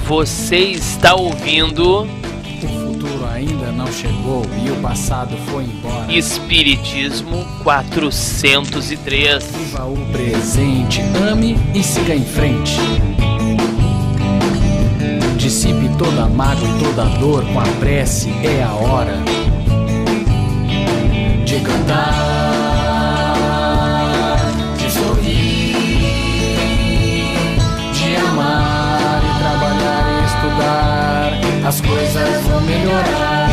Você está ouvindo O futuro ainda não chegou e o passado foi embora. Espiritismo 403. Viva o presente, ame e siga em frente. Dissipe toda a mágoa e toda a dor com a prece, é a hora de cantar, de sorrir, de amar e trabalhar e estudar. As coisas vão melhorar.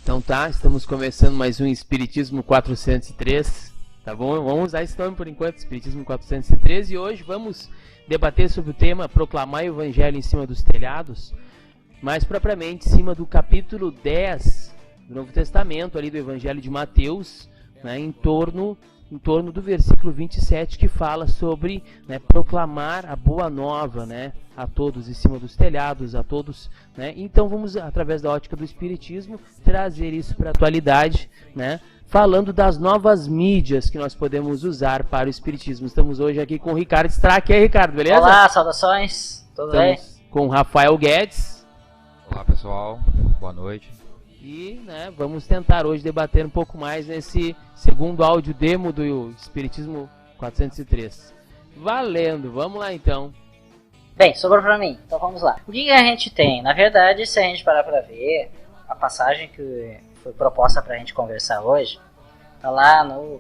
Então tá, estamos começando mais um Espiritismo 403, tá bom? Vamos usar esse nome por enquanto, Espiritismo 403, e hoje vamos debater sobre o tema Proclamar o Evangelho em cima dos telhados, mais propriamente em cima do capítulo 10 do Novo Testamento, ali do Evangelho de Mateus, né, em torno do versículo 27, que fala sobre, né, proclamar a boa nova, né, a todos em cima dos telhados, a todos, né? Então vamos, através da ótica do Espiritismo, trazer isso para a atualidade, né, falando das novas mídias que nós podemos usar para o Espiritismo. Estamos hoje aqui com o Ricardo Strack. E aí, Ricardo, beleza? Olá, saudações, tudo bem? Estamos com o Rafael Guedes. Olá pessoal, boa noite. E, né, vamos tentar hoje debater um pouco mais nesse segundo áudio demo do Espiritismo 403. Valendo, vamos lá então. Bem, sobrou pra mim, então vamos lá. O que a gente tem? Na verdade, se a gente parar pra ver, a passagem que foi proposta pra gente conversar hoje, tá lá no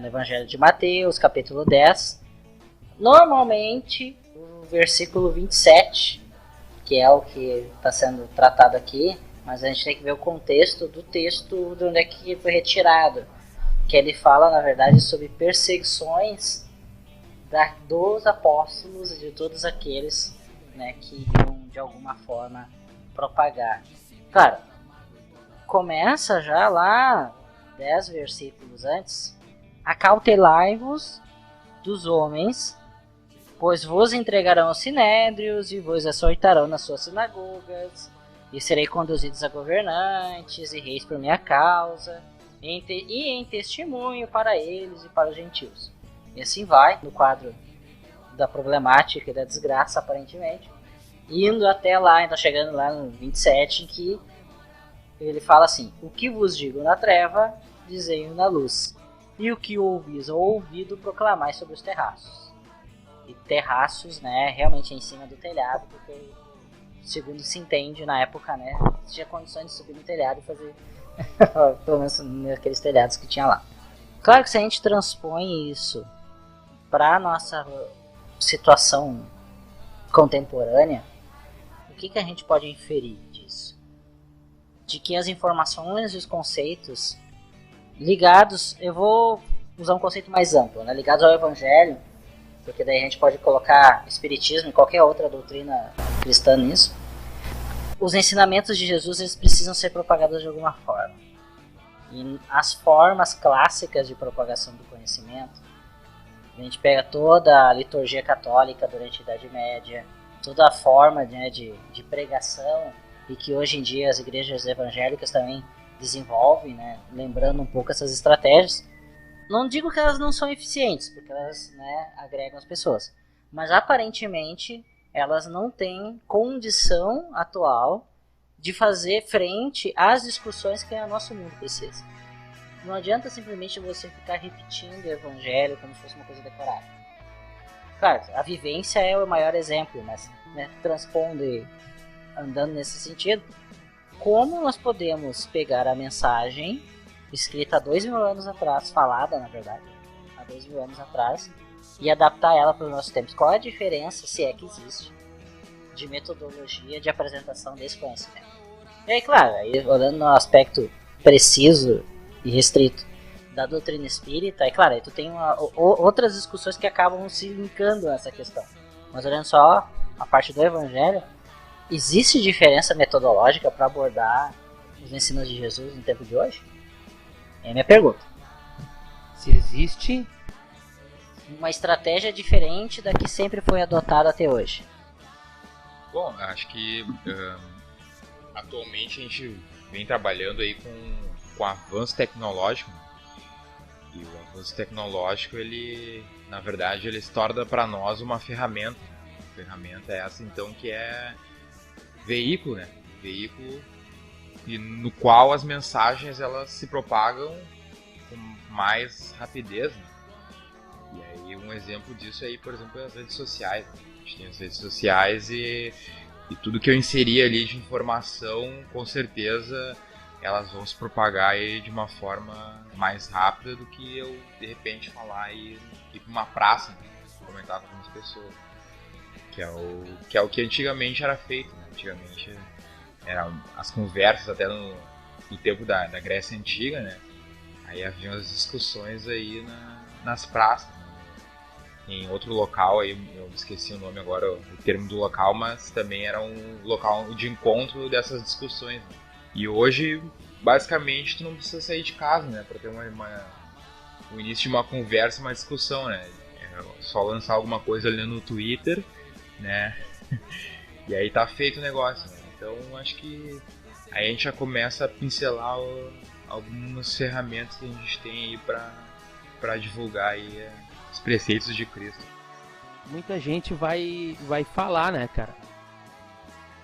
Evangelho de Mateus, capítulo 10. Normalmente, o versículo 27, que é o que está sendo tratado aqui, mas a gente tem que ver o contexto do texto, de onde é que foi retirado. Que ele fala, na verdade, sobre perseguições dos apóstolos e de todos aqueles, né, que iriam, de alguma forma, propagar. Claro, começa já lá, 10 versículos antes, acautelai-vos dos homens, pois vos entregarão aos sinédrios e vos açoitarão nas suas sinagogas, e serei conduzidos a governantes e reis por minha causa, e em testemunho para eles e para os gentios. E assim vai, no quadro da problemática e da desgraça, aparentemente, indo até lá, então chegando lá no 27, em que ele fala assim: o que vos digo na treva, dizei-o na luz, e o que ouvis ou ouvido, proclamai sobre os terraços. E terraços, né, realmente em cima do telhado, porque, segundo se entende na época, né, tinha condições de subir no telhado e fazer, pelo menos naqueles telhados que tinha lá. Claro que se a gente transpõe isso para a nossa situação contemporânea, o que a gente pode inferir disso? De que as informações e os conceitos ligados, eu vou usar um conceito mais amplo, né, ligados ao Evangelho, porque daí a gente pode colocar Espiritismo e qualquer outra doutrina cristã nisso. Os ensinamentos de Jesus, eles precisam ser propagados de alguma forma. E as formas clássicas de propagação do conhecimento, a gente pega toda a liturgia católica durante a Idade Média, toda a forma, né, de pregação, e que hoje em dia as igrejas evangélicas também desenvolvem, né, lembrando um pouco essas estratégias. Não digo que elas não são eficientes, porque elas, né, agregam as pessoas, mas aparentemente elas não têm condição atual de fazer frente às discussões que o nosso mundo precisa. Não adianta simplesmente você ficar repetindo o Evangelho como se fosse uma coisa decorada. Claro, a vivência é o maior exemplo, mas, né, transpondo e andando nesse sentido, como nós podemos pegar a mensagem escrita há 2000 anos atrás, falada na verdade, há 2000 anos atrás, e adaptar ela para os nossos tempos? Qual é a diferença, se é que existe, de metodologia de apresentação desse conhecimento? E aí, claro, aí, olhando no aspecto preciso e restrito da doutrina espírita, é claro, aí tu tem outras discussões que acabam se linkando nessa questão. Mas olhando só a parte do Evangelho, existe diferença metodológica para abordar os ensinos de Jesus no tempo de hoje? É a minha pergunta. Se existe uma estratégia diferente da que sempre foi adotada até hoje? Bom, acho que atualmente a gente vem trabalhando aí com avanço tecnológico E o avanço tecnológico, ele, na verdade, ele se torna para nós uma ferramenta. A ferramenta é essa, então, que é veículo, né? Veículo e no qual as mensagens elas se propagam com mais rapidez, né? E aí um exemplo disso aí, por exemplo, é as redes sociais. A gente tem as redes sociais e tudo que eu inseri ali de informação, com certeza elas vão se propagar aí de uma forma mais rápida do que eu, de repente, falar e ir pra uma praça, né? Comentar com algumas pessoas. Que é o que antigamente era feito, né? Antigamente eram as conversas até no tempo da Grécia Antiga, né? Aí haviam as discussões aí nas praças, né? Em outro local, aí eu esqueci o nome agora, o termo do local, mas também era um local de encontro dessas discussões, né? E hoje, basicamente, tu não precisa sair de casa, né? Pra ter o início de uma conversa, uma discussão, né? É só lançar alguma coisa ali no Twitter, né? E aí tá feito o negócio, né? Então acho que aí a gente já começa a pincelar algumas ferramentas que a gente tem aí pra divulgar aí os preceitos de Cristo. Muita gente vai falar, né, cara?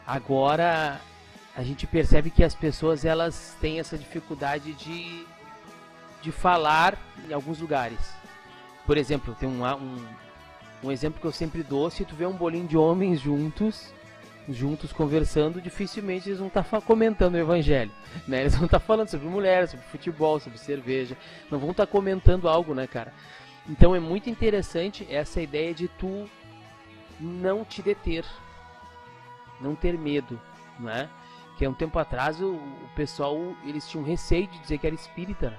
Agora a gente percebe que as pessoas elas têm essa dificuldade de falar em alguns lugares. Por exemplo, tem um exemplo que eu sempre dou: se tu vê um bolinho de homens juntos conversando, dificilmente eles vão estar comentando o evangelho, né? Eles vão estar falando sobre mulheres, sobre futebol, sobre cerveja, não vão estar comentando algo, né, cara? Então é muito interessante essa ideia de tu não te deter, não ter medo, né? Que há um tempo atrás o pessoal, eles tinham receio de dizer que era espírita, né?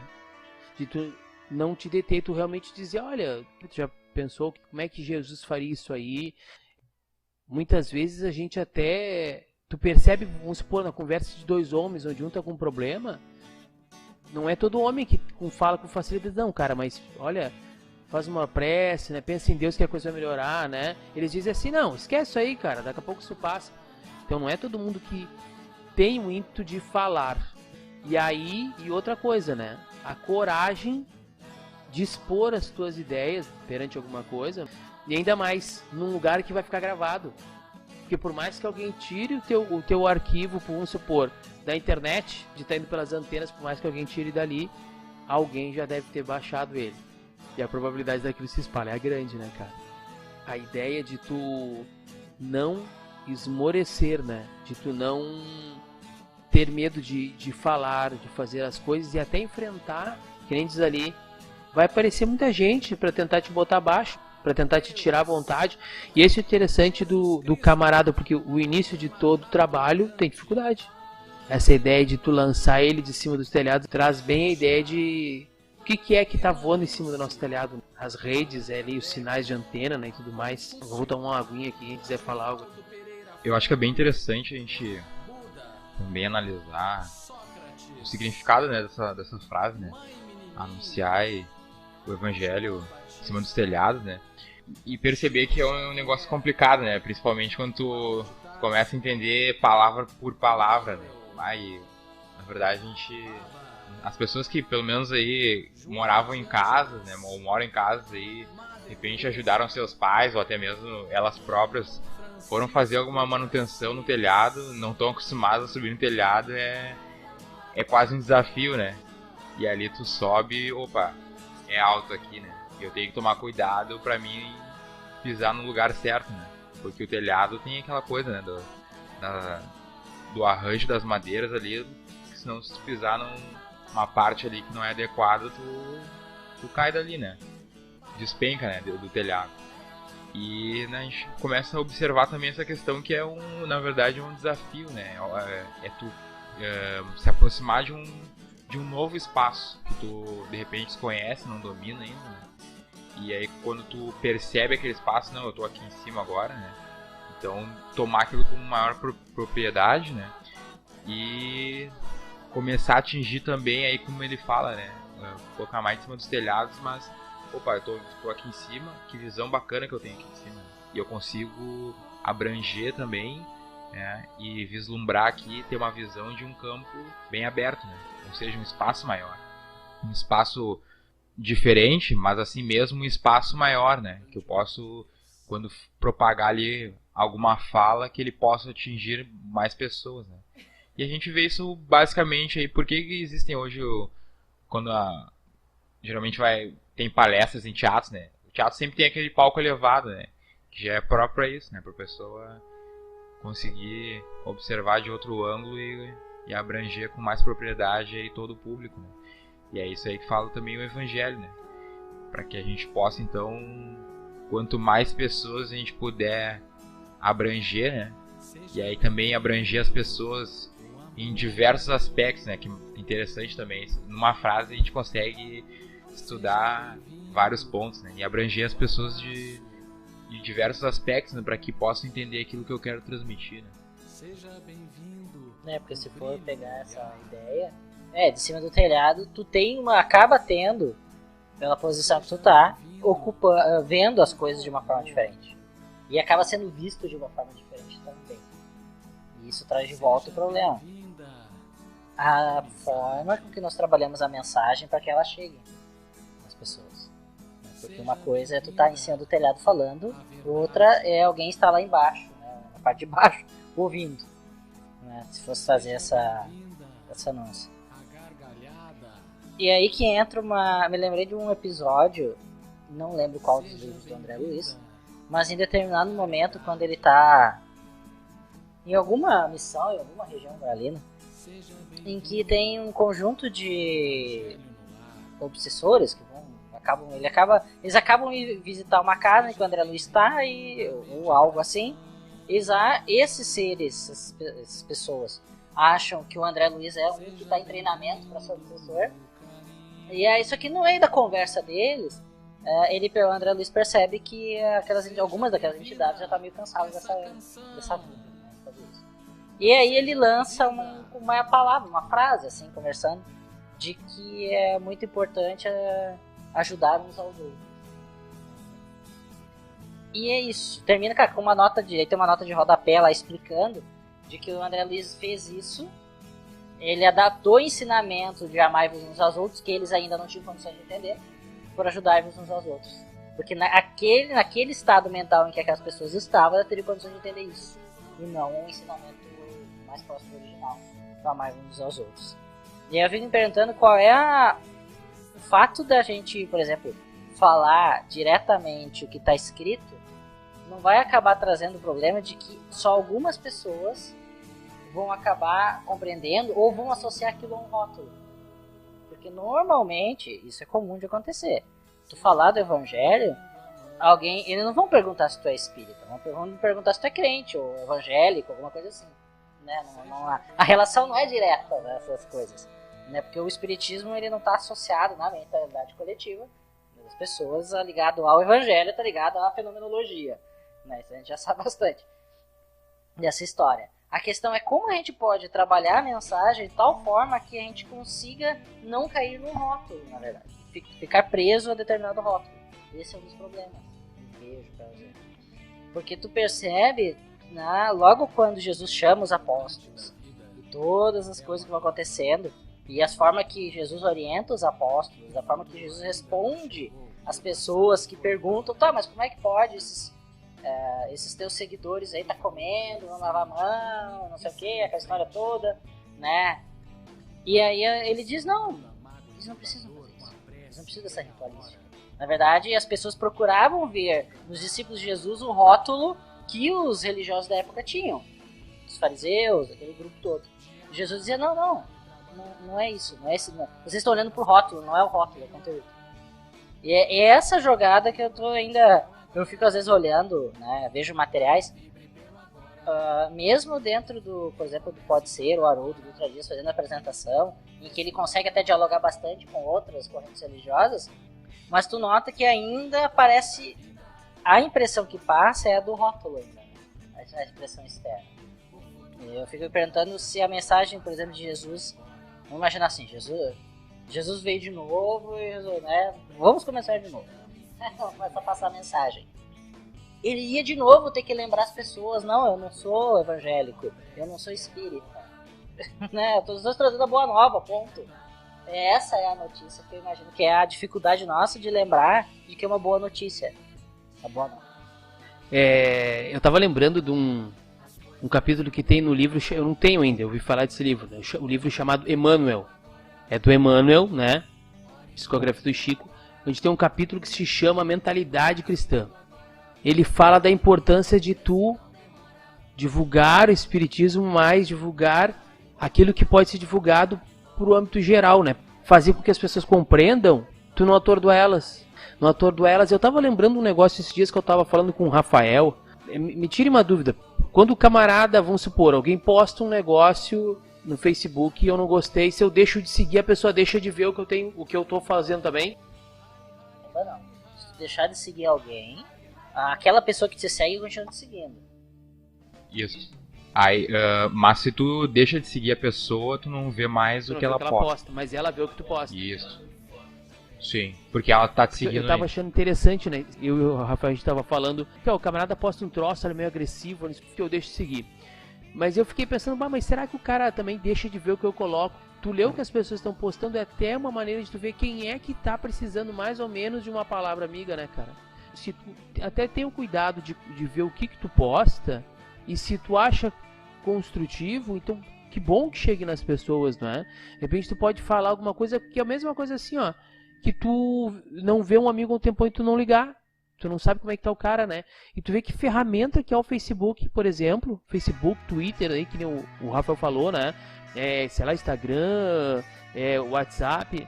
De tu não te deter, tu realmente dizer, olha, tu já pensou como é que Jesus faria isso aí? Muitas vezes a gente até, tu percebe, vamos supor, na conversa de dois homens, onde um tá com um problema, não é todo homem que fala com facilidade, não, cara, mas olha, faz uma prece, né? Pensa em Deus que a coisa vai melhorar, né? Eles dizem assim, não, esquece isso aí, cara, daqui a pouco isso passa. Então não é todo mundo que tem o ímpeto de falar. E aí, e outra coisa, né? A coragem de expor as tuas ideias perante alguma coisa, e ainda mais num lugar que vai ficar gravado. Porque por mais que alguém tire o teu arquivo, vamos supor, da internet, de estar indo pelas antenas, por mais que alguém tire dali, alguém já deve ter baixado ele. E a probabilidade daquilo se espalhar é grande, né, cara? A ideia de tu não esmorecer, né? De tu não ter medo de falar, de fazer as coisas e até enfrentar, que nem diz ali, vai aparecer muita gente para tentar te botar abaixo, para tentar te tirar a vontade. E esse é o interessante do camarada, porque o início de todo trabalho tem dificuldade. Essa ideia de tu lançar ele de cima dos telhados traz bem a ideia de o que é que tá voando em cima do nosso telhado. As redes, ali, os sinais de antena, né, e tudo mais. Eu vou tomar uma aguinha aqui, quiser falar algo. Eu acho que é bem interessante a gente também analisar o significado, né, dessa frase, né? Anunciar o evangelho em cima dos telhados, né? E perceber que é um negócio complicado, né? Principalmente quando tu começa a entender palavra por palavra, né? Aí, na verdade, as pessoas que pelo menos aí moravam em casa, né? Ou moram em casa aí, de repente ajudaram seus pais ou até mesmo elas próprias foram fazer alguma manutenção no telhado, não estão acostumadas a subir no telhado, é quase um desafio, né? E ali tu sobe, opa, é alto aqui, né? E eu tenho que tomar cuidado pra mim pisar no lugar certo, né? Porque o telhado tem aquela coisa, né? Do arranjo das madeiras ali, senão se tu pisar numa parte ali que não é adequada, tu cai dali, né? Despenca, né? Do telhado. E, né, a gente começa a observar também essa questão que é na verdade um desafio, né? É tu se aproximar de um novo espaço que tu de repente desconhece, não domina ainda, né? E aí quando tu percebe aquele espaço, não, eu tô aqui em cima agora, né? Então tomar aquilo com maior propriedade, né? E começar a atingir também aí, como ele fala, né? Colocar mais em cima dos telhados, mas opa, eu tô aqui em cima, que visão bacana que eu tenho aqui em cima. E eu consigo abranger também, né? E vislumbrar aqui, ter uma visão de um campo bem aberto, né? Ou seja, um espaço maior. Um espaço diferente, mas assim mesmo um espaço maior, né? Que eu posso, quando propagar ali alguma fala, que ele possa atingir mais pessoas, né? E a gente vê isso basicamente aí, por que existem hoje, quando geralmente tem palestras em teatros, né? O teatro sempre tem aquele palco elevado, né? Que já é próprio para isso, né? Para a pessoa conseguir observar de outro ângulo e abranger com mais propriedade aí todo o público, né? E é isso aí que fala também o Evangelho, né? Para que a gente possa, então, quanto mais pessoas a gente puder abranger, né? E aí também abranger as pessoas em diversos aspectos, né? Que é interessante também. Numa frase a gente consegue estudar vários pontos, né? E abranger as pessoas de diversos aspectos, né? Para que possam entender aquilo que eu quero transmitir, né? Porque se for pegar essa ideia, de cima do telhado, tu acaba tendo, pela posição que tu tá, vendo as coisas de uma forma diferente. E acaba sendo visto de uma forma diferente também. E isso traz de volta o problema. A forma com que nós trabalhamos a mensagem para que ela chegue às pessoas. Porque uma coisa é tu estar em cima do telhado falando, outra é alguém estar lá embaixo, né, na parte de baixo, ouvindo. Né, se fosse fazer essa anúncio. E aí que entra me lembrei de um episódio, não lembro qual dos livros do André Luiz, mas em determinado momento, quando ele está em alguma missão, em alguma região umbralina, em que tem um conjunto de obsessores que eles acabam de visitar uma casa em que o André Luiz está, ou algo assim. Esses seres, essas pessoas, acham que o André Luiz é um que está em treinamento para ser obsessor. E é isso aqui no meio da conversa deles, o André Luiz percebe que algumas daquelas entidades já estão meio cansadas dessa vida, né, fazer isso. E aí ele lança uma palavra, uma frase, assim, conversando, de que é muito importante ajudar uns aos outros. E é isso. Termina com uma nota tem uma nota de rodapé lá explicando de que o André Luiz fez isso. Ele adaptou o ensinamento de amai-vos uns aos outros, que eles ainda não tinham condições de entender, por ajudar-vos uns aos outros. Porque naquele estado mental em que aquelas pessoas estavam, ela teria condições de entender isso. E não um ensinamento mais próximo do original, do amai-vos uns aos outros. E aí eu fico me perguntando qual é o fato da gente, por exemplo, falar diretamente o que está escrito, não vai acabar trazendo o problema de que só algumas pessoas vão acabar compreendendo ou vão associar aquilo a um rótulo. Porque normalmente isso é comum de acontecer. Tu falar do evangelho, eles não vão perguntar se tu é espírita, vão perguntar se tu é crente ou evangélico, alguma coisa assim. Né? A relação não é direta nessas coisas. Né? Porque o espiritismo ele não está associado na mentalidade coletiva das pessoas, ligado ao evangelho, está ligado à fenomenologia. Né? Isso a gente já sabe bastante dessa história. A questão é como a gente pode trabalhar a mensagem de tal forma que a gente consiga não cair num rótulo, na verdade. Ficar preso a determinado rótulo. Esse é um dos problemas. Vejo pra você. Porque tu percebe, logo quando Jesus chama os apóstolos, e todas as coisas que vão acontecendo, e as formas que Jesus orienta os apóstolos, a forma que Jesus responde às pessoas que perguntam, mas como é que pode esses teus seguidores aí tá comendo, não lavar a mão, não sei o que, aquela história toda, né? E aí ele diz, não, eles não precisam fazer isso, eles não precisam dessa ritualística. Na verdade, as pessoas procuravam ver nos discípulos de Jesus o rótulo que os religiosos da época tinham, os fariseus, aquele grupo todo. E Jesus dizia, não é isso, não é esse, não. Vocês estão olhando pro rótulo, não é o rótulo, é o conteúdo. E é essa jogada que eu fico às vezes olhando, né, vejo materiais, mesmo dentro por exemplo, do Pode Ser, o Haroldo do Ultra Dias fazendo a apresentação, em que ele consegue até dialogar bastante com outras correntes religiosas, mas tu nota que ainda parece, a impressão que passa é a do rótulo ainda, a expressão externa. Eu fico me perguntando se a mensagem, por exemplo, de Jesus, vamos imaginar assim, Jesus veio de novo, né, vamos começar de novo. Começa a passar a mensagem. Ele ia de novo ter que lembrar as pessoas, não, eu não sou evangélico, eu não sou espírita. Né? Eu estou trazendo a boa nova, ponto. Essa é a notícia que eu imagino que é a dificuldade nossa de lembrar de que é uma boa notícia. Tá bom, não? Eu tava lembrando de um capítulo que tem no livro, eu não tenho ainda, eu ouvi falar desse livro, né? O livro chamado Emmanuel. É do Emmanuel, né? Psicografia do Chico, onde tem um capítulo que se chama Mentalidade Cristã. Ele fala da importância de tu divulgar o espiritismo, mas divulgar aquilo que pode ser divulgado pro âmbito geral, né? Fazer com que as pessoas compreendam, tu não atordoar elas. Não atordoar elas. Eu tava lembrando um negócio esses dias que eu tava falando com o Rafael. Me tire uma dúvida. Quando o camarada, vamos supor, alguém posta um negócio no Facebook e eu não gostei, se eu deixo de seguir, a pessoa deixa de ver o que eu tô fazendo também? Não. Se tu deixar de seguir alguém, aquela pessoa que te segue continua te seguindo. Isso. Aí, mas se tu deixa de seguir a pessoa, tu não vê mais o que ela posta. Mas ela vê o que tu posta. Isso. Sim, porque ela tá te seguindo. Eu tava achando interessante, né? Eu e o Rafael, a gente tava falando que o camarada posta um troço, ele é meio agressivo, que eu deixo de seguir. Mas eu fiquei pensando, mas será que o cara também deixa de ver o que eu coloco? Tu lê o que as pessoas estão postando, é até uma maneira de tu ver quem é que tá precisando mais ou menos de uma palavra amiga, né, cara? Se tu até tem o cuidado de ver o que tu posta, e se tu acha construtivo, então que bom que chegue nas pessoas, não é? De repente tu pode falar alguma coisa que é a mesma coisa assim, ó, que tu não vê um amigo há um tempão e tu não ligar. Tu não sabe como é que tá o cara, né? E tu vê que ferramenta que é o Facebook, por exemplo. Facebook, Twitter, aí, que nem o Rafael falou, né? Sei lá, Instagram, WhatsApp.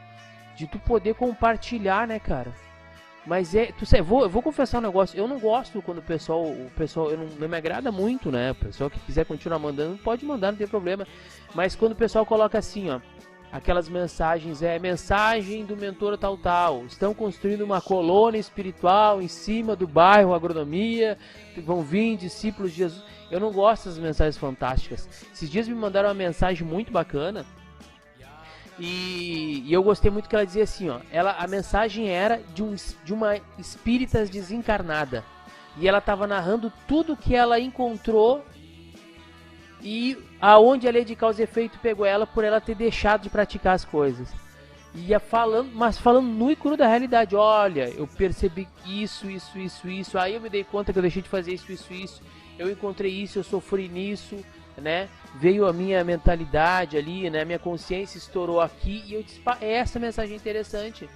De tu poder compartilhar, né, cara? Mas eu vou confessar um negócio. Eu não gosto quando o pessoal não me agrada muito, né? O pessoal que quiser continuar mandando, pode mandar, não tem problema. Mas quando o pessoal coloca assim, ó, aquelas mensagens, mensagem do mentor tal, estão construindo uma colônia espiritual em cima do bairro Agronomia, vão vir discípulos de Jesus. Eu não gosto dessas mensagens fantásticas. Esses dias me mandaram uma mensagem muito bacana e eu gostei muito que ela dizia assim, ó, a mensagem era de uma espírita desencarnada e ela estava narrando tudo que ela encontrou e aonde a lei de causa e efeito pegou ela por ela ter deixado de praticar as coisas. Ia falando nu e cru da realidade. Olha, eu percebi isso. Aí eu me dei conta que eu deixei de fazer isso. Eu encontrei isso, eu sofri nisso, né? Veio a minha mentalidade ali, né? Minha consciência estourou aqui e eu disse, essa mensagem é interessante.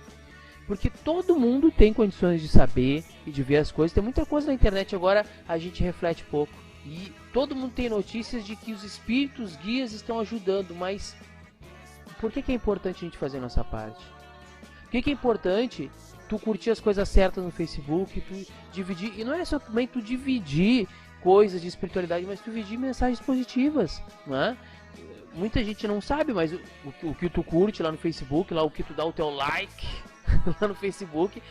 Porque todo mundo tem condições de saber e de ver as coisas. Tem muita coisa na internet agora, a gente reflete pouco. E todo mundo tem notícias de que os espíritos guias estão ajudando, mas por que é importante a gente fazer a nossa parte? Por que é importante tu curtir as coisas certas no Facebook, tu dividir, e não é só também tu dividir coisas de espiritualidade, mas tu dividir mensagens positivas, não é? Muita gente não sabe, mas o que tu curte lá no Facebook, lá o que tu dá o teu like lá no Facebook,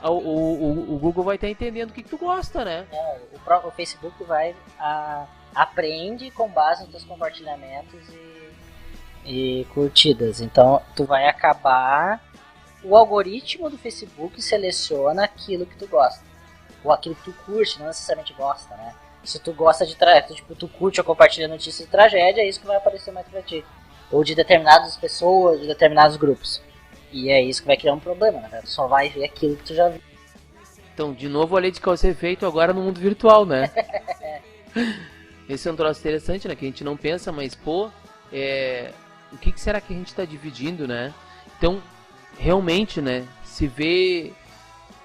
o Google vai estar entendendo o que tu gosta, né? O Facebook aprende com base nos teus compartilhamentos e curtidas. Então, tu vai acabar... O algoritmo do Facebook seleciona aquilo que tu gosta. Ou aquilo que tu curte, não necessariamente gosta, né? Se tu gosta de tu curte ou compartilha notícias de tragédia, é isso que vai aparecer mais pra ti. Ou de determinadas pessoas, de determinados grupos. E é isso que vai criar um problema, né? Tu só vai ver aquilo que tu já viu. Então, de novo, a lei de causa e efeito agora no mundo virtual, né? Esse é um troço interessante, né? Que a gente não pensa, mas, o que será que a gente está dividindo, né? Então, realmente, né? Se vê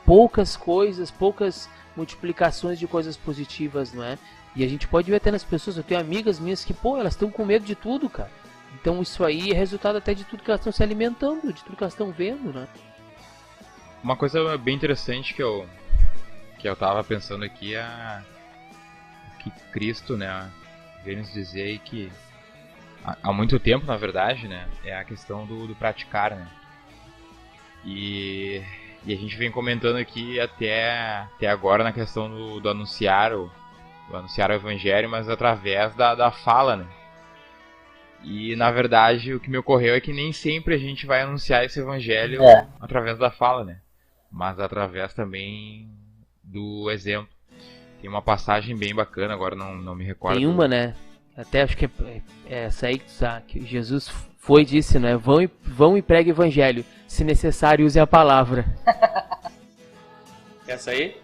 poucas coisas, poucas multiplicações de coisas positivas, não é? E a gente pode ver até nas pessoas, eu tenho amigas minhas que, elas estão com medo de tudo, cara. Então isso aí é resultado até de tudo que elas estão se alimentando, de tudo que elas estão vendo, né? Uma coisa bem interessante que eu tava pensando aqui é que Cristo, né, veio nos dizer aí que há muito tempo, na verdade, né, é a questão do praticar, né? E a gente vem comentando aqui até agora na questão do anunciar o evangelho, mas através da fala, né? E na verdade o que me ocorreu é que nem sempre a gente vai anunciar esse evangelho através da fala, né? Mas através também do exemplo. Tem uma passagem bem bacana, agora não me recordo. Tem uma, né? Até acho que é essa aí que Jesus foi disse, né? Vão e pregue o evangelho. Se necessário, use a palavra. Essa aí?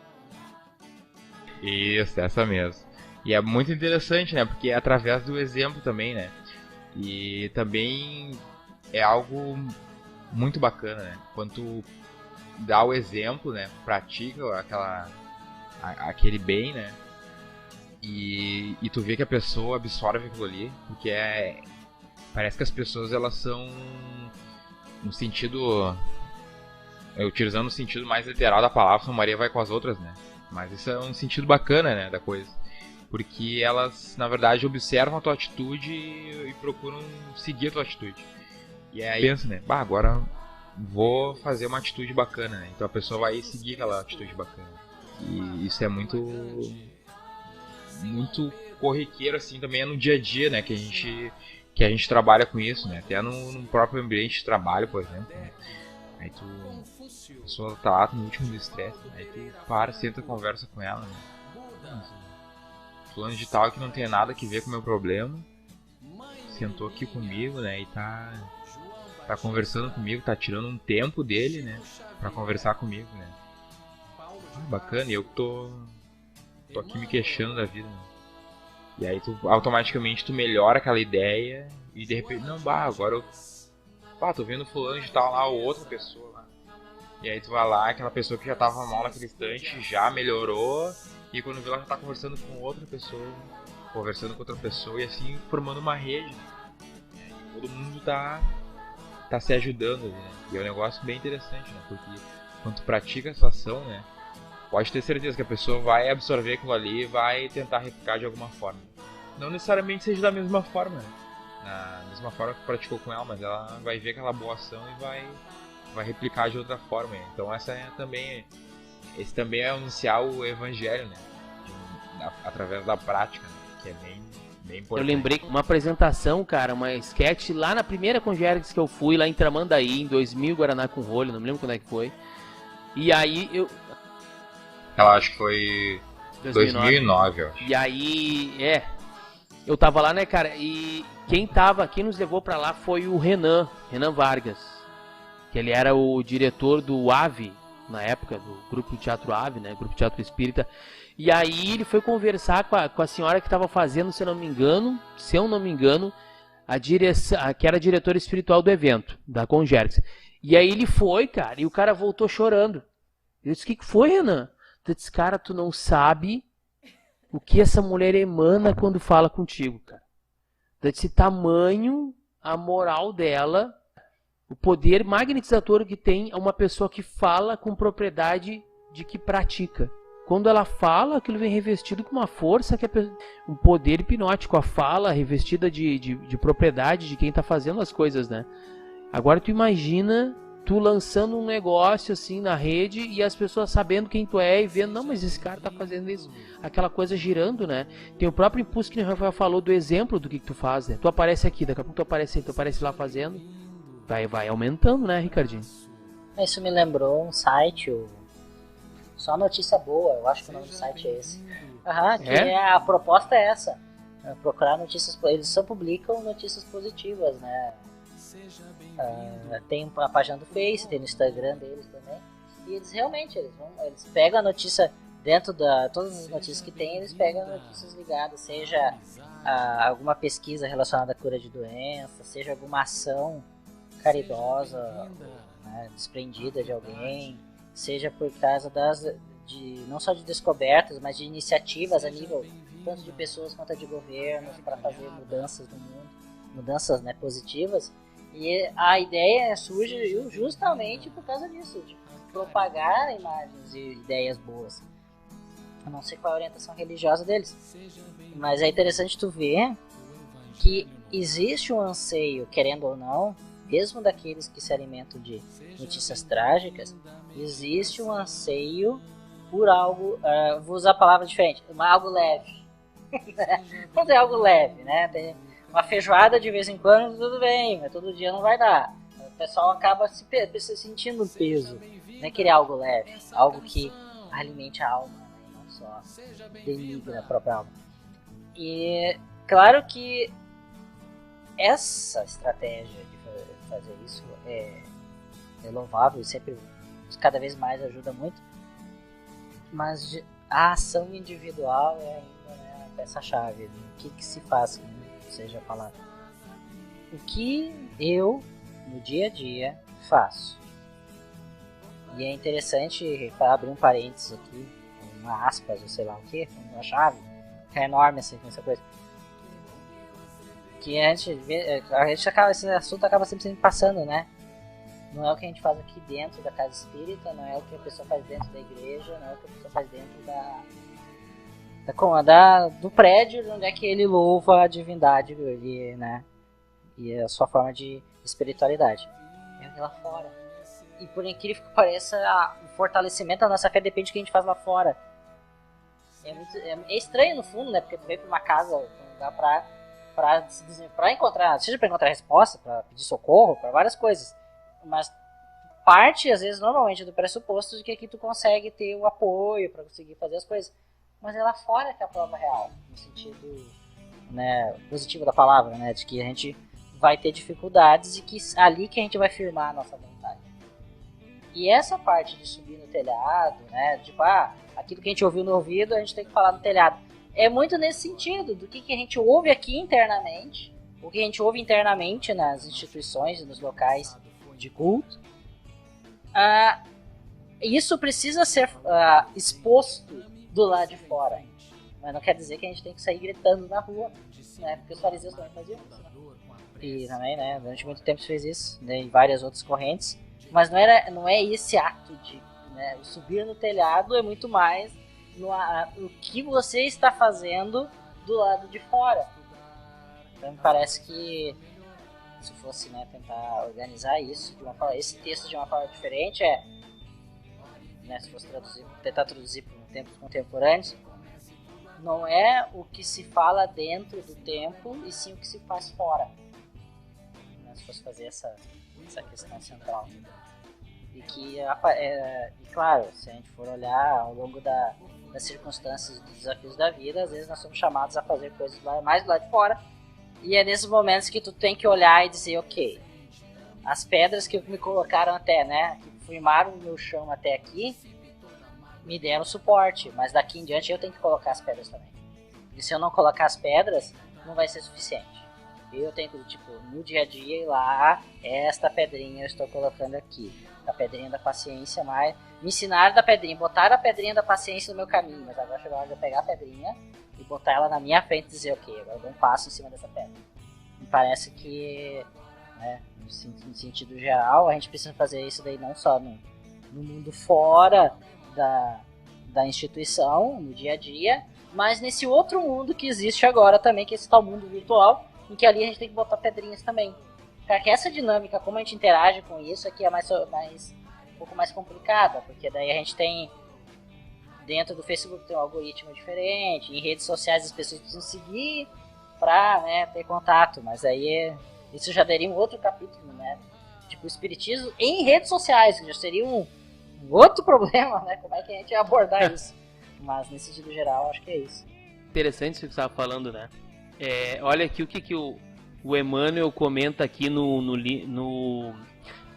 Isso, essa mesmo. E é muito interessante, né? Porque é através do exemplo também, né? E também é algo muito bacana, né? Quando tu dá o exemplo, né? Pratica aquele bem, né? E tu vê que a pessoa absorve aquilo ali, porque parece que as pessoas, elas são no sentido, utilizando o sentido mais literal da palavra, São Maria vai com as outras, né? Mas isso é um sentido bacana, né, da coisa, porque elas, na verdade, observam a tua atitude e procuram seguir a tua atitude. E aí pensa, né, agora vou fazer uma atitude bacana, né? Então a pessoa vai seguir aquela atitude bacana. E isso é muito corriqueiro, assim, também é no dia a dia, né, que a gente trabalha com isso, né, até no próprio ambiente de trabalho, por exemplo, né? Aí a pessoa tá lá no último do estresse, né? Aí tu senta e conversa com ela, né? Fulano de tal que não tem nada que ver com o meu problema, sentou aqui comigo, né, e tá conversando comigo, tá tirando um tempo dele, né, pra conversar comigo, né. Bacana, e eu que tô aqui me queixando da vida, né? E aí automaticamente tu melhora aquela ideia e de repente, agora eu tô vendo fulano de tal lá, ou outra pessoa lá. E aí tu vai lá, aquela pessoa que já tava mal naquele instante já melhorou, e quando vê ela já tá conversando com outra pessoa, e assim formando uma rede, né? E todo mundo tá se ajudando, né? E é um negócio bem interessante, né? Porque quando tu pratica essa ação, né, pode ter certeza que a pessoa vai absorver aquilo ali e vai tentar replicar de alguma forma. Não necessariamente seja da mesma forma, né? Da mesma forma que praticou com ela, mas ela vai ver aquela boa ação e vai replicar de outra forma. Então esse também é anunciar o evangelho, né? Através da prática, né? Que é bem importante. Eu lembrei uma apresentação, cara, uma sketch lá na primeira Congergs que eu fui, lá em Tramandaí, em 2000, Guaraná com Rolho, não me lembro quando é que foi. E aí Ela acho que foi 2009, eu acho. E aí, eu tava lá, né, cara, e quem nos levou pra lá foi o Renan Vargas, que ele era o diretor do AVE, na época, do Grupo Teatro AVE, né, Grupo Teatro Espírita. E aí ele foi conversar com a senhora que estava fazendo, se eu não me engano, a direção, que era a diretora espiritual do evento, da Congergs. E aí ele foi, cara, e o cara voltou chorando. Eu disse, o que foi, Renan? Eu disse, cara, tu não sabe o que essa mulher emana quando fala contigo, cara. Eu disse, tamanho a moral dela, o poder magnetizador que tem uma pessoa que fala com propriedade de que pratica. Quando ela fala, aquilo vem revestido com uma força, que é um poder hipnótico. A fala revestida de propriedade de quem está fazendo as coisas, né? Agora tu imagina tu lançando um negócio assim na rede e as pessoas sabendo quem tu é e vendo, não, mas esse cara tá fazendo isso. Aquela coisa girando, né? Tem o próprio impulso que o Rafael falou do exemplo do que tu faz, né? Tu aparece aqui, daqui a pouco tu aparece lá fazendo. Vai aumentando, né, Ricardinho? Isso me lembrou um site, Só Notícia Boa, eu acho que o nome do site é esse. A proposta é essa. Procurar notícias, eles só publicam notícias positivas, né? Tem a página do Face, tem no Instagram deles também. E eles realmente, eles pegam a notícia dentro todas as notícias que tem, eles pegam notícias ligadas, seja alguma pesquisa relacionada à cura de doença, seja alguma ação caridosa, né, desprendida de alguém, seja por causa não só de descobertas, mas de iniciativas a nível tanto de pessoas quanto de governos para fazer mudanças no mundo, mudanças, né, positivas. E a ideia surge justamente por causa disso, de propagar imagens e ideias boas. Eu não sei qual é a orientação religiosa deles, mas é interessante tu ver que existe um anseio, querendo ou não, mesmo daqueles que se alimentam de notícias trágicas, existe um anseio por algo, vou usar a palavra diferente, algo leve. Vamos dizer algo leve, né? Tem uma feijoada de vez em quando, tudo bem, mas todo dia não vai dar. O pessoal acaba se sentindo peso. Não é querer algo leve, algo que alimente a alma, né? E não só denigre a própria alma. E claro que essa estratégia de fazer isso é louvável e sempre, cada vez mais ajuda muito, mas a ação individual é ainda, né, a peça-chave do que se faz, que seja falado. O que eu, no dia a dia, faço. E é interessante, para abrir um parênteses aqui, uma aspas, ou sei lá o que, uma chave, que é enorme essa coisa. Que a gente acaba, esse assunto acaba sempre passando, né? Não é o que a gente faz aqui dentro da casa espírita, não é o que a pessoa faz dentro da igreja, não é o que a pessoa faz dentro do prédio onde é que ele louva a divindade, né? E a sua forma de espiritualidade. É lá fora. E por incrível que pareça, o fortalecimento da nossa fé depende do que a gente faz lá fora. É estranho no fundo, né? Porque tu vem pra uma casa, um lugar pra encontrar, seja pra encontrar resposta, pra pedir socorro, pra várias coisas. Mas parte, às vezes, normalmente do pressuposto de que aqui tu consegue ter o apoio pra conseguir fazer as coisas. Mas é lá fora que é a prova real, no sentido, né, positivo da palavra, né? De que a gente vai ter dificuldades e que ali que a gente vai firmar a nossa vontade. E essa parte de subir no telhado, né? Tipo, aquilo que a gente ouviu no ouvido, a gente tem que falar no telhado. É muito nesse sentido, do que a gente ouve aqui internamente, o que a gente ouve internamente nas instituições e nos locais de culto. Isso precisa ser exposto do lado de fora. Mas não quer dizer que a gente tem que sair gritando na rua, né? Porque os fariseus também faziam isso, né? E também, né, durante muito tempo se fez isso, né, em várias outras correntes. Mas não é esse ato de, né, o subir no telhado é muito mais no que você está fazendo do lado de fora. Então me parece que se fosse, né, tentar organizar isso de uma forma, esse texto de uma forma diferente né, se fosse tentar traduzir para tempos contemporâneos, não é o que se fala dentro do templo e sim o que se faz fora, né, se fosse fazer essa questão central. E que, e claro, se a gente for olhar ao longo das circunstâncias e dos desafios da vida, às vezes nós somos chamados a fazer coisas mais do lado de fora, e é nesses momentos que tu tem que olhar e dizer, ok, as pedras que me colocaram até, né, que firmaram o meu chão até aqui, me deram suporte, mas daqui em diante eu tenho que colocar as pedras também. E se eu não colocar as pedras, não vai ser suficiente. Eu tenho que, tipo, no dia a dia ir lá, esta pedrinha eu estou colocando aqui. A pedrinha da paciência, mas me ensinaram da pedrinha, botaram a pedrinha da paciência no meu caminho, mas agora chegou a hora de eu pegar a pedrinha e botar ela na minha frente e dizer, ok, agora eu dou um passo em cima dessa pedra. Me parece que, né, no sentido geral, a gente precisa fazer isso daí não só no mundo fora da instituição, no dia a dia, mas nesse outro mundo que existe agora também, que é esse tal mundo virtual, em que ali a gente tem que botar pedrinhas também. Porque essa dinâmica, como a gente interage com isso, aqui é um pouco mais complicada, porque daí a gente tem, dentro do Facebook tem um algoritmo diferente, em redes sociais as pessoas precisam seguir para, né, ter contato, mas aí isso já daria um outro capítulo, né? Tipo, o espiritismo em redes sociais, que já seria um outro problema, né? Como é que a gente ia abordar isso? Mas nesse sentido geral, acho que é isso. Interessante isso que você estava falando, né? Olha aqui o que o Emmanuel comenta aqui no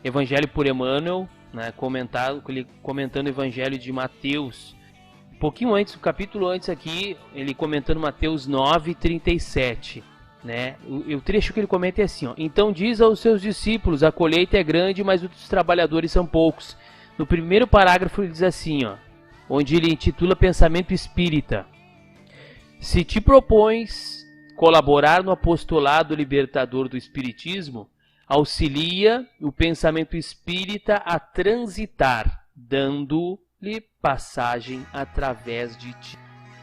Evangelho por Emmanuel, né? Comentando o Evangelho de Mateus. Um pouquinho antes, o capítulo antes aqui, ele comentando Mateus 9:37. Né? O trecho que ele comenta é assim, ó: então diz aos seus discípulos, a colheita é grande, mas os trabalhadores são poucos. No primeiro parágrafo ele diz assim, ó, onde ele intitula Pensamento Espírita: se te propões colaborar no apostolado libertador do Espiritismo, auxilia o pensamento espírita a transitar, dando-lhe passagem através de ti.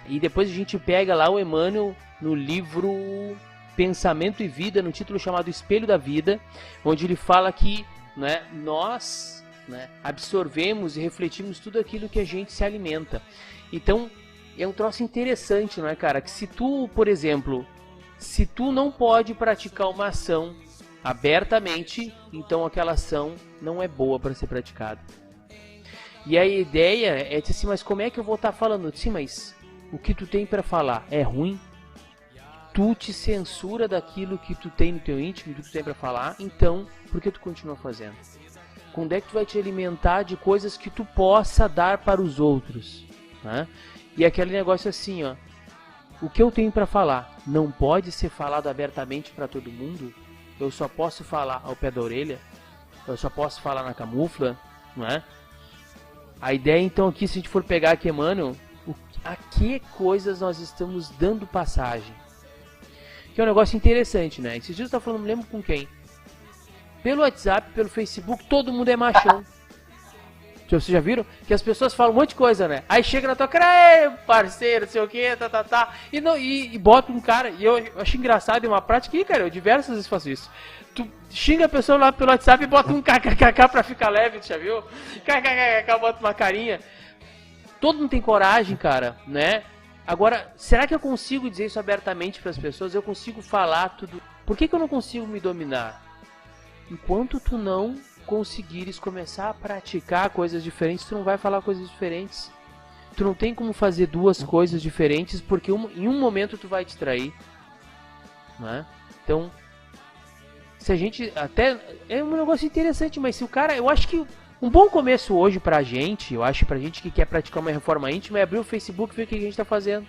E depois a gente pega lá o Emmanuel no livro Pensamento e Vida, no título chamado Espelho da Vida, onde ele fala que, né, nós, né, absorvemos e refletimos tudo aquilo que a gente se alimenta. Então, é um troço interessante, não é, cara? Que se tu, por exemplo, se tu não pode praticar uma ação abertamente, então aquela ação não é boa para ser praticada. E a ideia é dizer assim, mas como é que eu vou estar falando? Sim, mas o que tu tem para falar é ruim? tu te censura daquilo que tu tem no teu íntimo, que tu tem pra falar, então, por que tu continua fazendo? Quando é que tu vai te alimentar de coisas que tu possa dar para os outros, né? E aquele negócio assim, ó, o que eu tenho pra falar não pode ser falado abertamente pra todo mundo, eu só posso falar ao pé da orelha, eu só posso falar na camufla, não é? A ideia então aqui, se a gente for pegar aqui, mano, a que coisas nós estamos dando passagem? Que é um negócio interessante, né? Esses dias eu tava falando, não lembro com quem. Pelo WhatsApp, pelo Facebook, todo mundo é machão. Vocês já viram? Que as pessoas falam um monte de coisa, né? Aí chega na tua cara, parceiro, sei o que, e bota um cara, e eu acho engraçado, é uma prática que, cara, eu diversas vezes faço isso. Tu xinga a pessoa lá pelo WhatsApp e bota um kkkk pra ficar leve, tu já viu? Kkkk, bota uma carinha. Todo mundo tem coragem, cara, né? Agora, será que eu consigo dizer isso abertamente para as pessoas? Eu consigo falar tudo? Por que eu não consigo me dominar? Enquanto tu não conseguires começar a praticar coisas diferentes, tu não vai falar coisas diferentes. Tu não tem como fazer duas coisas diferentes, porque em um momento tu vai te trair, né? Então, se a gente até... É um negócio interessante, mas se o cara... Eu acho que um bom começo hoje pra gente, eu acho pra gente que quer praticar uma reforma íntima, é abrir o Facebook e ver o que a gente tá fazendo.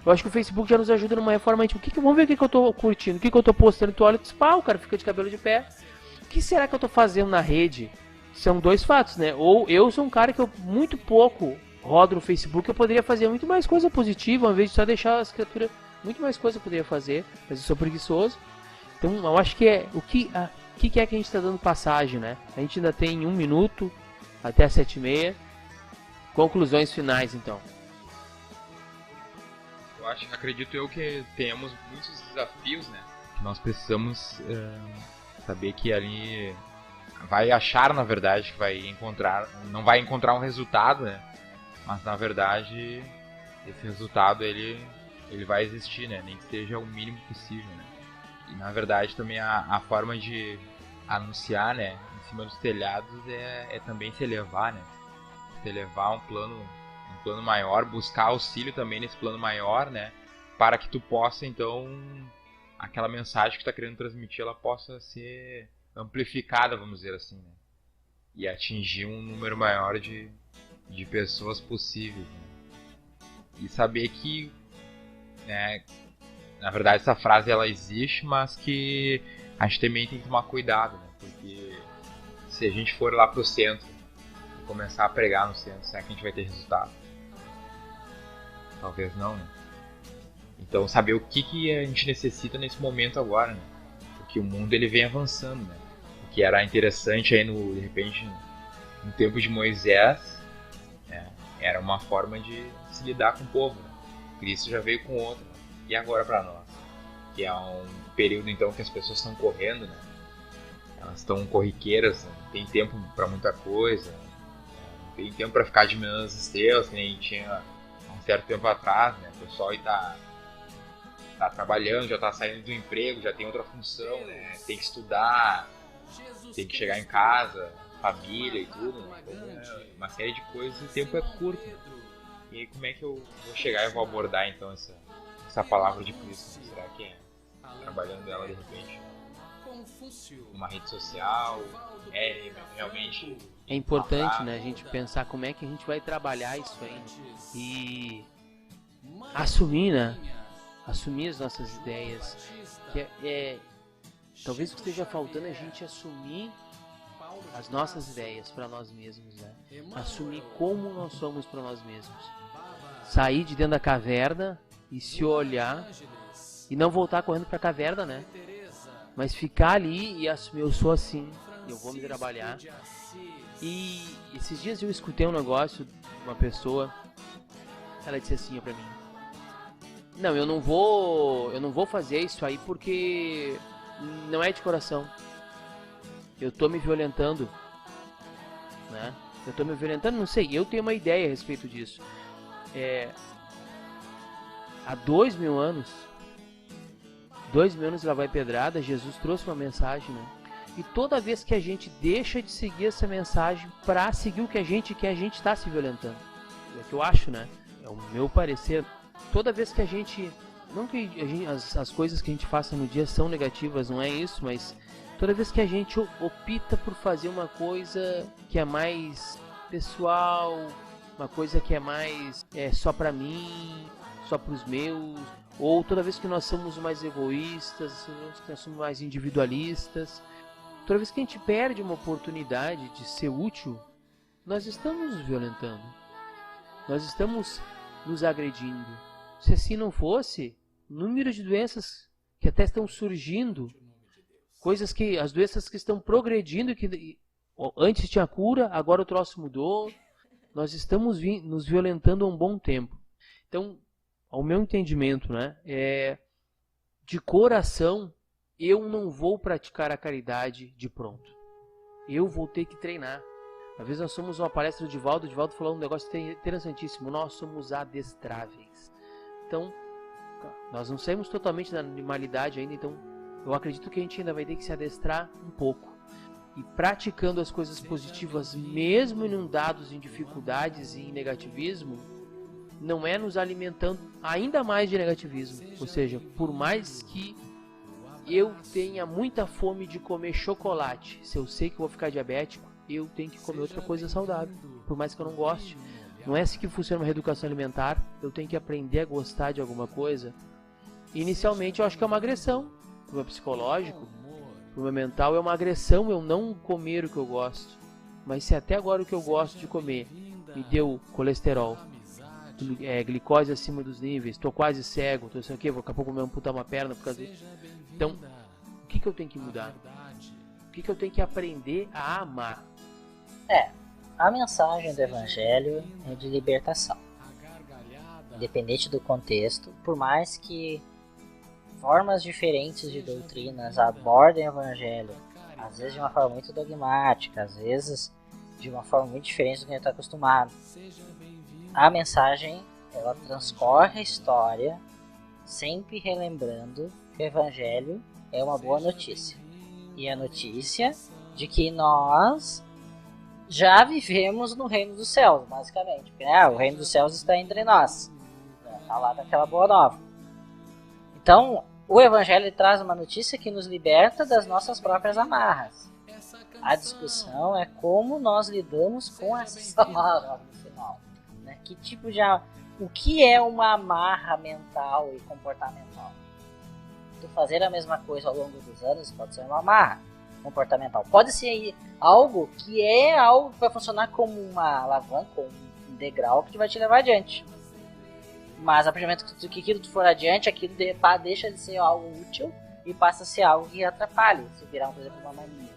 Eu acho que o Facebook já nos ajuda numa reforma íntima. Vamos ver o que eu tô curtindo, o que eu tô postando. Tu olha e diz, pá, o cara fica de cabelo de pé. O que será que eu tô fazendo na rede? São dois fatos, né? Ou eu sou um cara que eu muito pouco rodo no Facebook, eu poderia fazer muito mais coisa positiva, ao invés de só deixar a escritura. Muito mais coisa eu poderia fazer, mas eu sou preguiçoso. Então eu acho que é o que é que a gente está dando passagem, né? A gente ainda tem 1 minuto até as 7h30. Conclusões finais, então. Acredito eu que temos muitos desafios, né? Que nós precisamos saber que ali vai achar, na verdade, que vai encontrar, não vai encontrar um resultado, né? Mas na verdade esse resultado ele vai existir, né? Nem que seja o mínimo possível, né? E na verdade também a forma de anunciar, né, em cima dos telhados é também se elevar, né? Se elevar um plano maior, buscar auxílio também nesse plano maior, né? Para que tu possa então, aquela mensagem que tu tá querendo transmitir, ela possa ser amplificada, vamos dizer assim, né? E atingir um número maior de pessoas possíveis, né? E saber que, né, na verdade essa frase ela existe, mas que a gente também tem que tomar cuidado, né? Porque se a gente for lá pro centro e começar a pregar no centro, será que a gente vai ter resultado? Talvez não, né? Então saber o que a gente necessita nesse momento agora, né? Porque o mundo ele vem avançando, né? O que era interessante aí de repente no tempo de Moisés, né? Era uma forma de se lidar com o povo, né? Cristo já veio com outra, né? E agora para nós, que é um período então que as pessoas estão correndo, né? Elas estão corriqueiras, né? Não tem tempo para muita coisa, né? Não tem tempo para ficar admirando as estrelas, que nem tinha há um certo tempo atrás, né? O pessoal está trabalhando, já está saindo do emprego, já tem outra função, né? Tem que estudar, tem que chegar em casa, família e tudo, né? Então é uma série de coisas e o tempo é curto, né? E aí como é que eu vou chegar e vou abordar então essa palavra de Cristo? Né? Será que é trabalhando ela de repente numa rede social? É realmente... É importante, né, a gente pensar como é que a gente vai trabalhar isso aí e assumir, né? Assumir as nossas ideias. Que talvez o que esteja faltando é a gente assumir as nossas ideias para nós mesmos, né? Assumir como nós somos para nós mesmos. Sair de dentro da caverna e se olhar e não voltar correndo para a caverna, né? Mas ficar ali e assumir, eu sou assim, eu vou me trabalhar. E esses dias eu escutei um negócio de uma pessoa, ela disse assim pra mim: não, eu não vou fazer isso aí porque não é de coração. Eu tô me violentando, né? Eu tô me violentando, não sei, eu tenho uma ideia a respeito disso. Há 2000 anos lá vai pedrada, Jesus trouxe uma mensagem, né? E toda vez que a gente deixa de seguir essa mensagem para seguir o que a gente quer, a gente está se violentando. É o que eu acho, né? É o meu parecer. Toda vez que a gente Não que as coisas que a gente faça no dia são negativas, não é isso, mas toda vez que a gente opta por fazer uma coisa que é mais pessoal, uma coisa que é mais só pra mim, só pros meus, ou toda vez que nós somos mais egoístas, toda vez que nós somos mais individualistas, toda vez que a gente perde uma oportunidade de ser útil, nós estamos nos violentando, nós estamos nos agredindo. Se assim não fosse, o número de doenças que até estão surgindo, as doenças que estão progredindo, que antes tinha cura, agora o troço mudou, nós estamos nos violentando há um bom tempo. Então, ao meu entendimento, né, de coração, eu não vou praticar a caridade de pronto. Eu vou ter que treinar. Às vezes nós somos uma palestra de Divaldo, o Divaldo falou um negócio interessantíssimo, nós somos adestráveis. Então, nós não saímos totalmente da animalidade ainda, então eu acredito que a gente ainda vai ter que se adestrar um pouco. E praticando as coisas positivas, mesmo inundados em dificuldades e em negativismo, não é nos alimentando ainda mais de negativismo. Ou seja, por mais que eu tenha muita fome de comer chocolate, se eu sei que eu vou ficar diabético, eu tenho que comer outra coisa saudável, por mais que eu não goste. Não é assim que funciona uma reeducação alimentar. Eu tenho que aprender a gostar de alguma coisa. Inicialmente eu acho que é uma agressão. Pro meu psicológico, pro meu mental, é uma agressão eu não comer o que eu gosto. Mas se até agora o que eu gosto de comer me deu colesterol, glicose acima dos níveis, tô quase cego, tô assim, daqui a pouco me amputar uma perna por causa disso. Então, o que eu tenho que mudar? O que eu tenho que aprender a amar? A mensagem do Evangelho é de libertação. Independente do contexto, por mais que formas diferentes de doutrinas abordem o Evangelho, às vezes de uma forma muito dogmática, às vezes de uma forma muito diferente do que a gente está acostumado, a mensagem, ela transcorre a história sempre relembrando que o Evangelho é uma boa notícia. E a notícia de que nós já vivemos no reino dos céus, basicamente. Porque, o reino dos céus está entre nós. Está lá daquela boa nova. Então, o Evangelho traz uma notícia que nos liberta das nossas próprias amarras. A discussão é como nós lidamos com essas amarras no final. Né? Que tipo de... O que é uma amarra mental e comportamental? Tu fazer a mesma coisa ao longo dos anos pode ser uma amarra comportamental. Pode ser algo que vai funcionar como uma alavanca, como um degrau que vai te levar adiante. Mas a partir do momento que aquilo for adiante, aquilo deixa de ser algo útil e passa a ser algo que atrapalhe, se virar, por exemplo, uma mania.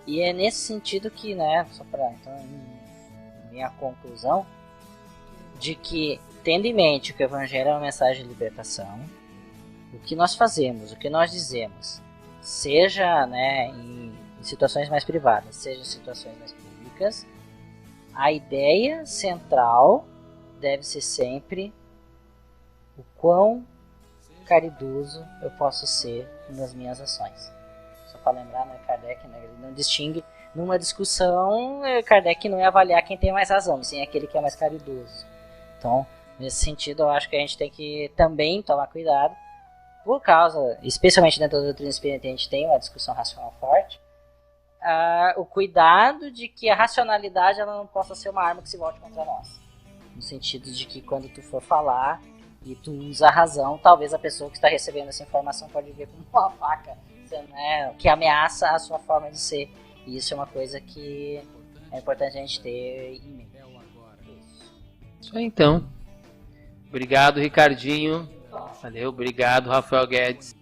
E é nesse sentido que, né, só para então, minha conclusão, de que, tendo em mente que o Evangelho é uma mensagem de libertação, o que nós fazemos, o que nós dizemos, seja, né, em situações mais privadas, seja em situações mais públicas, a ideia central deve ser sempre o quão caridoso eu posso ser nas minhas ações. Só para lembrar, né, Kardec, né, ele não distingue, numa discussão, Kardec não ia avaliar quem tem mais razão, sim aquele que é mais caridoso. Então, nesse sentido, eu acho que a gente tem que também tomar cuidado, por causa, especialmente dentro da doutrina espírita, a gente tem uma discussão racional forte, o cuidado de que a racionalidade ela não possa ser uma arma que se volte contra nós. No sentido de que quando tu for falar e tu usa a razão, talvez a pessoa que está recebendo essa informação pode ver como uma faca, né, que ameaça a sua forma de ser. E isso é uma coisa que é importante a gente ter em mente. Isso aí, então. Obrigado, Ricardinho. Valeu, obrigado, Rafael Guedes.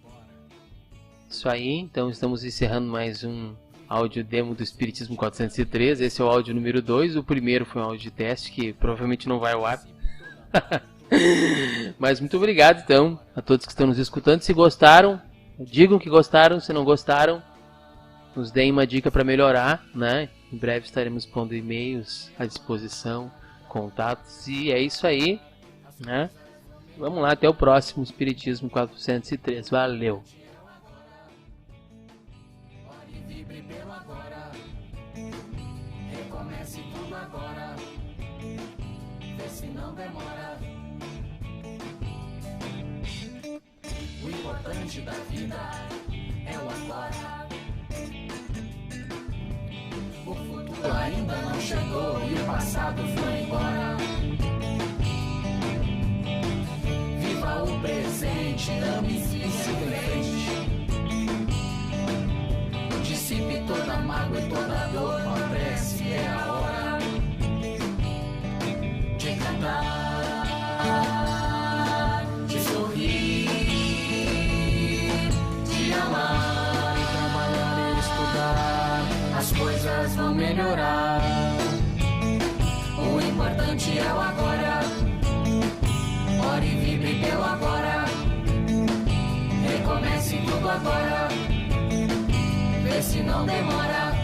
Isso aí, então estamos encerrando mais um áudio demo do Espiritismo 403. Esse é o áudio número 2. O primeiro foi um áudio de teste que provavelmente não vai ao ar. Mas muito obrigado, então, a todos que estão nos escutando. Se gostaram, digam que gostaram. Se não gostaram, nos deem uma dica para melhorar, né? Em breve estaremos pondo e-mails à disposição, contatos. E é isso aí, né? Vamos lá, até o próximo Espiritismo 403. Valeu! Recomece tudo agora, vê se não demora. importante da vida é o agora. O futuro ainda não chegou e o passado foi embora. Viva o presente, ame-se e siga em frente. Dissipe toda a mágoa e toda a dor com a prece, é a hora de cantar, de sorrir, de amar e trabalhar e estudar. As coisas vão melhorar. O importante é o agora. Ore e vibre pelo agora. Recomece tudo agora. Vê se não demora.